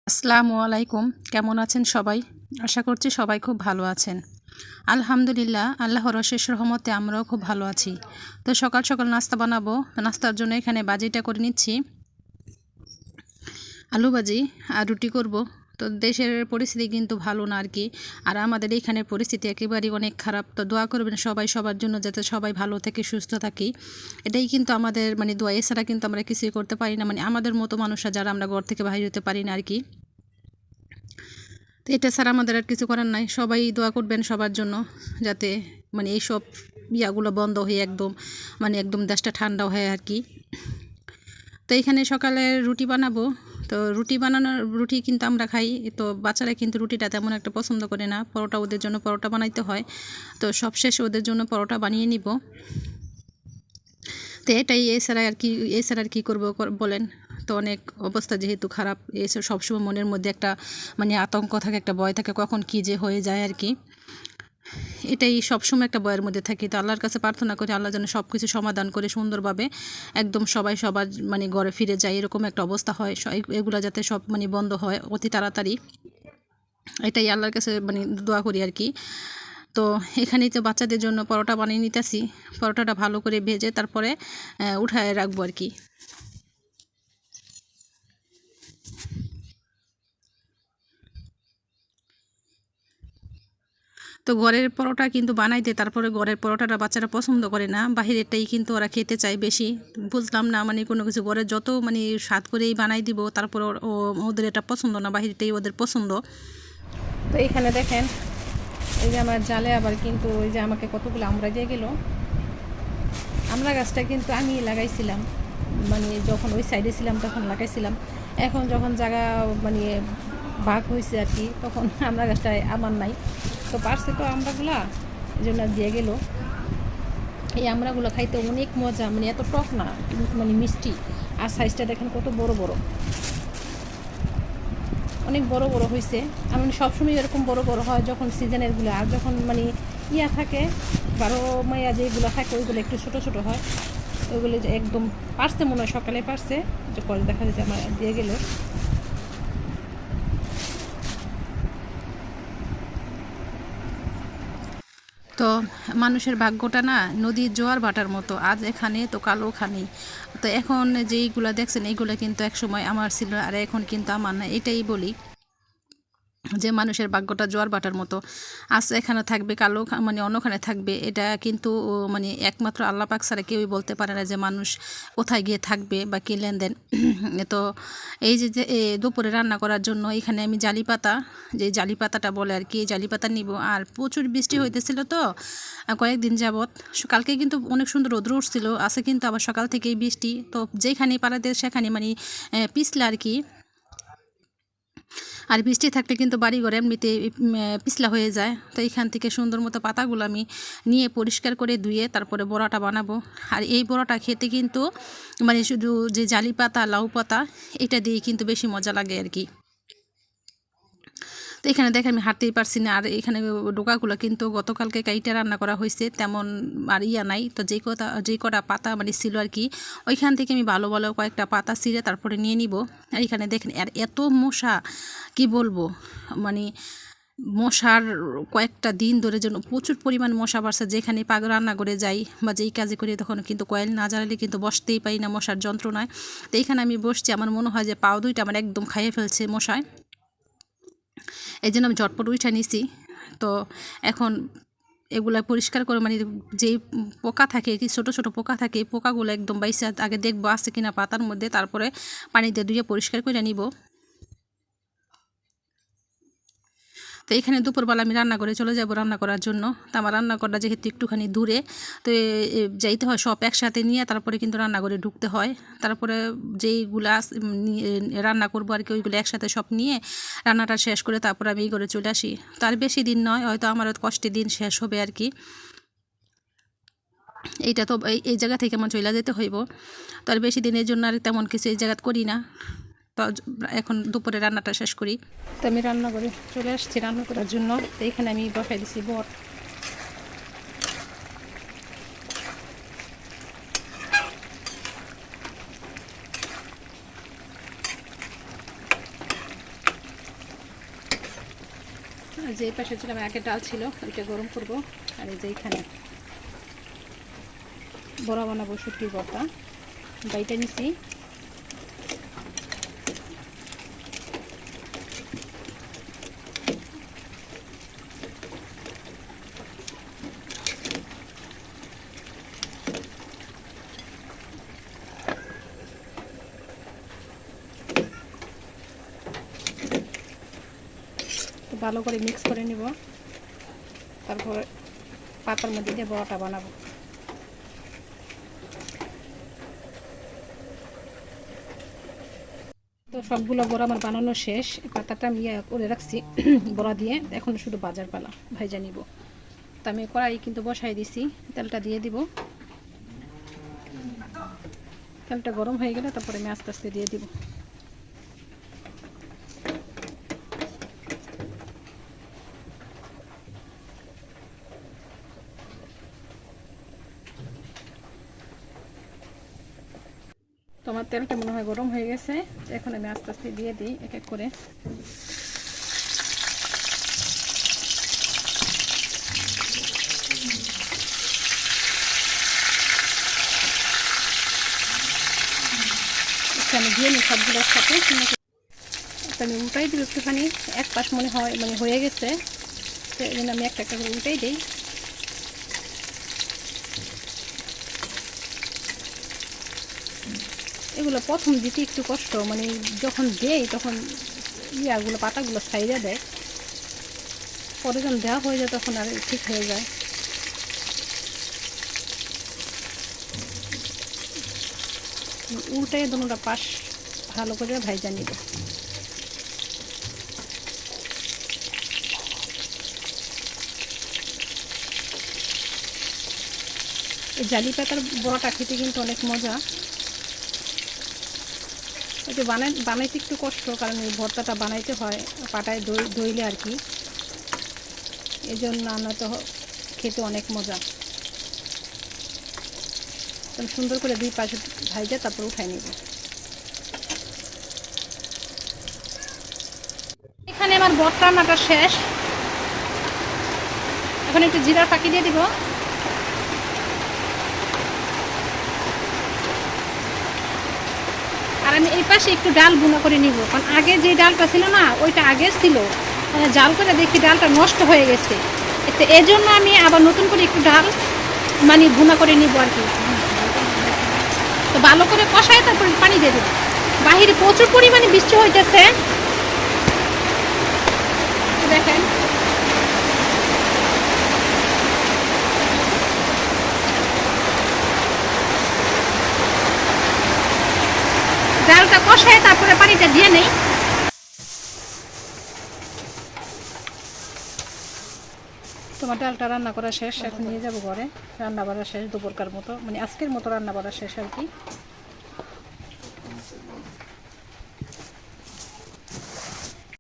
আসসালামু আলাইকুম। কেমন আছেন সবাই? আশা করছি সবাই খুব ভালো আছেন। আলহামদুলিল্লাহ, আল্লাহর অশেষ রহমতে আমরাও খুব ভালো আছি। তো সকাল সকাল নাস্তা বানাবো। নাস্তার জন্য এখানে বাজিটা করে নিচ্ছি, আলু ভাজি আর রুটি করব। তো দেশের পরিস্থিতি কিন্তু ভালো না আর কি। আর আমাদের এইখানের পরিস্থিতি একেবারেই অনেক খারাপ। তো দোয়া করবেন সবাই সবার জন্য, যাতে সবাই ভালো থেকে সুস্থ থাকি। এটাই কিন্তু আমাদের দোয়া, এছাড়া কিন্তু আমরা কিছুই করতে পারি না। আমাদের মতো মানুষরা যারা আমরা ঘর থেকে বাইরে হতে পারি না আর কি। তো এটা ছাড়া আমাদের আর কিছু করার নাই। সবাই দোয়া করবেন সবার জন্য, যাতে এইসব ইয়াগুলো বন্ধ হয়ে একদম দেশটা ঠান্ডা হয় আর কি। তো এখানে সকালে রুটি বানাবো। তো রুটি কিন্তু আমরা খাই। তো বাচ্চারা কিন্তু রুটিটা তেমন একটা পছন্দ করে না। পরোটা, ওদের জন্য পরোটা বানাইতে হয়। তো সবশেষে ওদের জন্য পরোটা বানিয়ে নিব। তো এটাই, এছাড়া আর কি করবো বলেন। তো অনেক অবস্থা যেহেতু খারাপ, এসব সবসময় মনের মধ্যে একটা আতঙ্ক থাকে, একটা ভয় থাকে, কখন কী যে হয়ে যায় আর কি। এটাই সবসময় একটা ভয়ের মধ্যে থাকি। তো আল্লাহর কাছে প্রার্থনা করি আল্লাহ যেন সব কিছু সমাধান করে সুন্দরভাবে একদম সবাই সবার ঘরে ফিরে যায়, এরকম একটা অবস্থা হয়। এগুলো যাতে সব বন্ধ হয় অতি তাড়াতাড়ি, এটাই আল্লাহর কাছে দোয়া করি আর কি। তো এখানেই তো বাচ্চাদের জন্য পরোটা বানিয়ে নিতেছি। পরোটাটা ভালো করে ভেজে তারপরে উঠায় রাখবো আর কি। তো ঘরের পরোটা কিন্তু বানাইতে, তারপরে ঘরের পরোটাটা বাচ্চারা পছন্দ করে না, বাহিরেরটাই কিন্তু ওরা খেতে চায় বেশি। বুঝলাম না, কোনো কিছু ঘরের যত স্বাদ করেই বানাই দিব, তারপর ওদের এটা পছন্দ না, বাহিরটাই ওদের পছন্দ। তো এখানে দেখেন, এই যে আমার জালে আবার কিন্তু ওই যে আমাকে কতগুলো আমড়া দিয়ে গেল। আমড়া গাছটা কিন্তু আমি লাগাইছিলাম, যখন ওই সাইডে ছিলাম তখন লাগাইছিলাম। এখন যখন জায়গা ভাগ হয়েছে আর কি, তখন আমড়া গাছটায় আমার নাই। তো পারছে তো আমড়াগুলা, এই জন্য দিয়ে গেল। এই আমড়াগুলো খাইতে অনেক মজা, এত টক না, মিষ্টি। আর সাইজটা দেখেন কত বড় বড়, অনেক বড় বড় হয়েছে। সবসময় এরকম বড় বড় হয় যখন সিজনেরগুলো, আর যখন ইয়া থাকে, 12 মাইয়া যেগুলো থাকে ওইগুলো একটু ছোটো ছোটো হয়। ওইগুলো যে একদম পারছে, মনে হয় সকালে পারছে, যে পরে দেখা যাচ্ছে আমার দিয়ে গেল। তো মানুষের ভাগ্যটা না নদীর জোয়ার ভাটার মতো, আজ এখানে তো কাল ওখানেই। তো এখন যেইগুলা দেখছেন এইগুলো কিন্তু একসময় আমার ছিল, আর এখন কিন্তু আমার না। এটাই বলি যে মানুষের ভাগ্যটা জোয়ার ভাটার মতো, আজ এখানে থাকবে কালো অন্যখানে থাকবে। এটা কিন্তু একমাত্র আল্লাহ পাক ছাড়া কেউই বলতে পারে না যে মানুষ কোথায় গিয়ে থাকবে বা কী লেনদেন। তো এই যে দুপুরে রান্না করার জন্য এখানে আমি জালি পাতা, যে জালি পাতাটা বলে আর কি, জালি পাতা নিব। আর প্রচুর বৃষ্টি হইতেছিল তো কয়েকদিন যাবৎ। কালকে কিন্তু অনেক সুন্দর রোদ্র উঠছিল, আছে কিন্তু আবার সকাল থেকেই বৃষ্টি। তো যেখানে পাড়াতে সেখানে পিছলা আর কি। আর বৃষ্টি থাকলে কিন্তু বাড়িঘর এমনিতে পিছলা হয়ে যায়। তো এইখান থেকে সুন্দর মতো পাতাগুলো আমি নিয়ে পরিষ্কার করে ধুয়ে তারপরে বড়াটা বানাবো। আর এই বড়াটা খেতে কিন্তু শুধু যে জালি পাতা, লাউ পাতা, এটা দিয়ে কিন্তু বেশি মজা লাগে আর কি। তো এখানে দেখেন আমি হাঁটতেই পারছি না। আর এখানে ডোকাগুলো কিন্তু গতকালকে কাইটা রান্না করা হয়েছে, তেমন আর ইয়া নাই। তো যেই কটা পাতা ছিল আর কি, ওইখান থেকে আমি ভালো ভালো কয়েকটা পাতা ছিঁড়ে তারপরে নিয়ে নিব। আর এখানে দেখেন আর এত মশা, কি বলবো, মশার কয়েকটা দিন ধরে যেন প্রচুর পরিমাণ মশা বাড়ছে। যেখানে রান্না করে যাই বা যেই কাজে করি, তখন কিন্তু কয়েল না জ্বালালে কিন্তু বসতেই পারি না মশার যন্ত্রণায়। তো এইখানে আমি বসছি, আমার মনে হয় যে পাও দুইটা আমার একদম খাইয়ে ফেলছে মশায়। এই জন্য আমি ঝটপট উঠে নিছি। তো এখন এগুলা পরিষ্কার করে যেই পোকা থাকে, কি ছোটো ছোটো পোকা থাকে, এই পোকাগুলো একদম বাইসে আগে দেখবো আছে কিনা পাতার মধ্যে, তারপরে পানি দিয়ে ধুয়ে পরিষ্কার করে নিব। তো এখানে দুপুরবেলা আমি রান্না করে চলে যাব রান্না করার জন্য। তো আমার রান্নাঘরটা যেহেতু একটুখানি দূরে, তো যাইতে হয় সব একসাথে নিয়ে, তারপরে কিন্তু রান্নাঘরে ঢুকতে হয়। তারপরে যেইগুলা রান্না করবো আর কি, ওইগুলো একসাথে সব নিয়ে রান্নাটা শেষ করে তারপরে আমি এই ঘরে চলে আসি। তার বেশি দিন নয়, হয়তো আমার কষ্টে দিন শেষ হবে আর কি। এইটা তো এই জায়গা থেকে আমার চলে যেতে হইব। তো আর বেশি দিনের জন্য আর তেমন কিছু এই জায়গা করি না। তো এখন দুপুরে রান্নাটা শেষ করি। তো আমি রান্না করে চলে আসছি রান্না করার জন্য। তো এখানে আমি বসাই দিছি বট। যে পাশে ছিল আমার আগে ডাল ছিল ওইটা গরম করব। আর এই যে এখানে বড়া বানাবো, শুটকির বড়া বাইটা নিছি। ভালো করে মিক্স করে নিব, তারপর পাতার মধ্যে দিয়ে বড়াটা বানাবো। তো সবগুলো বড়া আমার বানানো শেষ। পাতাটা আমি করে রাখছি বড়া দিয়ে, এখন শুধু বাজার পালা ভাইজা নিব। তো আমি কড়াই কিন্তু বসাই দিছি, তেলটা দিয়ে দিব। তেলটা গরম হয়ে গেলে তারপরে আমি আস্তে আস্তে দিয়ে দিব। তোমার তেলটা মনে হয় গরম হয়ে গেছে, এখন আমি আস্তে আস্তে দিয়ে দিই এক এক করে। আমি দিয়ে নিই সবগুলোর সাথে। আমি উল্টাই দিব একটুখানি, এক পাশ মনে হয় মানে হয়ে গেছে, তো এই জন্য আমি একটা একটা করে উল্টাই দিই। এগুলো প্রথম দিতে একটু কষ্ট, মানে যখন দেই তখন ইয়াগুলো পাতাগুলো ছাইড়া দেয়, পরে যখন দেওয়া হয়ে যায় তখন আর ঠিক হয়ে যায়। উল্টে দুটোটা পাশ ভালো করে ভাইজা নিব। এই জালি পাতার বড়াটা খেতে কিন্তু অনেক মজা। ওই যে বানাইতে একটু কষ্ট, কারণ এই ভর্তাটা বানাইতে হয় পাটায় দইলে আর কি, এই জন্য আমরা তো খেতে অনেক মজা। সুন্দর করে দুই পাশে ভাইজা তারপর উঠাই নিব। এখানে আমার ভর্তা রান্নাটা শেষ, এখন একটু জিরার ফাঁকি দিয়ে দিব। আর আমি এই পাশে একটু ডাল ভুনা করে নিব, কারণ আগে যে ডালটা ছিল না ওইটা আগে ছিল, মানে জাল করে দেখি ডালটা নষ্ট হয়ে গেছে, তো এই জন্য আমি আবার নতুন করে একটু ডাল মানে ভুনা করে নিব আর কি। তো ভালো করে কষায় তারপর পানি দিয়ে দেব। বাহিরে প্রচুর পরিমাণে বৃষ্টি হইতেছে, দেখেন। ডালটা কষায় তারপরে পানিটা দিয়ে নেই। তোমার ডালটা রান্না করা শেষ, এখন নিয়ে যাবো ঘরে। রান্না বাড়া শেষ, দুপুরকার মতো মানে আজকের মতো রান্না বাড়া শেষ আর কি।